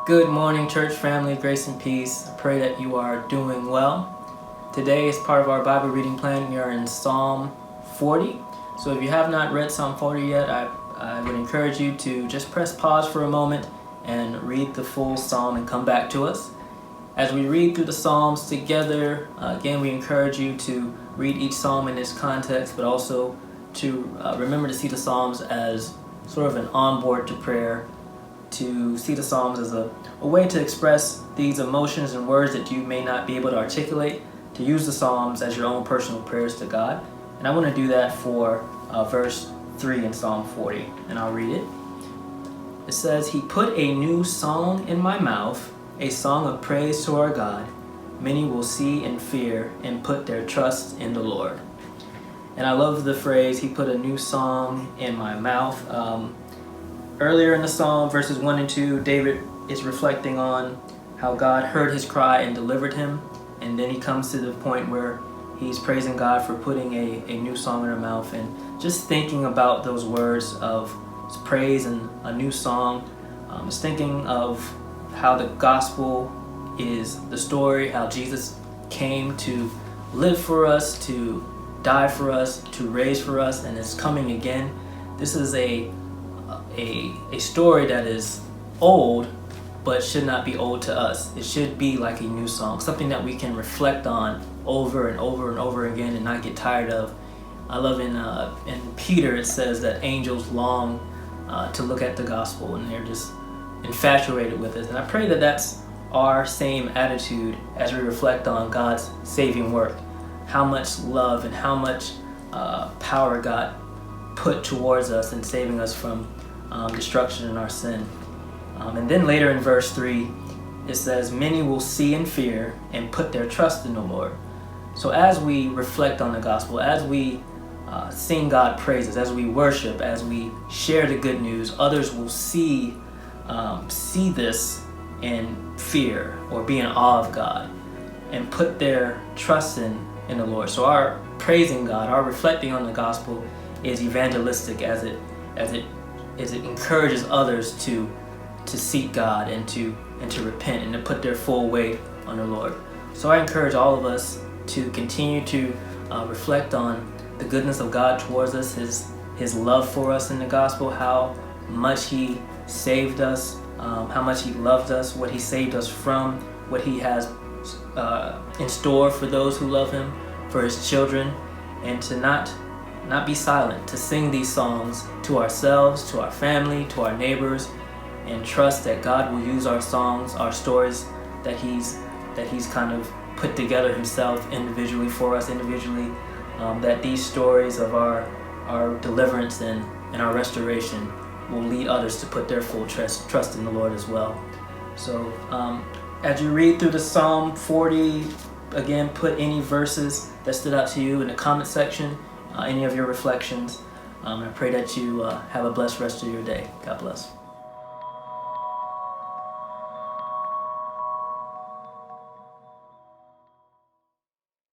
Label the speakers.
Speaker 1: Good morning, church family, grace and peace. I pray that you are doing well. Today, as part of our Bible reading plan, we are in Psalm 40. So if you have not read Psalm 40 yet, I would encourage you to just press pause for a moment and read the full psalm and come back to us. As we read through the psalms together, again, we encourage you to read each psalm in its context, but also to remember to see the psalms as sort of an onboard to prayer, to see the Psalms as a way to express these emotions and words that you may not be able to articulate, to use the Psalms as your own personal prayers to God. And I want to do that for verse 3 in Psalm 40, and I'll read it. It says, "He put a new song in my mouth, a song of praise to our God. Many will see and fear and put their trust in the Lord." And I love the phrase, "He put a new song in my mouth." Earlier in the psalm, verses 1 and 2, David is reflecting on how God heard his cry and delivered him. And then he comes to the point where he's praising God for putting a new song in her mouth. And just thinking about those words of praise and a new song, just thinking of how the gospel is the story, how Jesus came to live for us, to die for us, to raise for us, and is coming again. This is a story that is old, but should not be old to us. It should be like a new song, something that we can reflect on over and over and over again and not get tired of. I love in Peter, it says that angels long to look at the gospel, and they're just infatuated with it. And I pray that that's our same attitude as we reflect on God's saving work, how much love and how much power God put towards us in saving us from destruction in our sin. And then later in verse 3, it says, "Many will see and fear and put their trust in the Lord." So as we reflect on the gospel, as we sing God praises, as we worship, as we share the good news, others will see this and fear or be in awe of God and put their trust in the Lord. So our praising God, our reflecting on the gospel is evangelistic as it encourages others to seek God and to repent and to put their full weight on the Lord. So I encourage all of us to continue to reflect on the goodness of God towards us, His love for us in the gospel, how much He saved us, how much He loved us, what He saved us from, what He has in store for those who love Him, for His children, and to not be silent, to sing these songs to ourselves, to our family, to our neighbors, and trust that God will use our songs, our stories that He's kind of put together Himself individually for us individually, that these stories of our deliverance and our restoration will lead others to put their full trust in the Lord as well. So as you read through the Psalm 40, again, put any verses that stood out to you in the comment section, any of your reflections. I pray that you have a blessed rest of your day. God bless.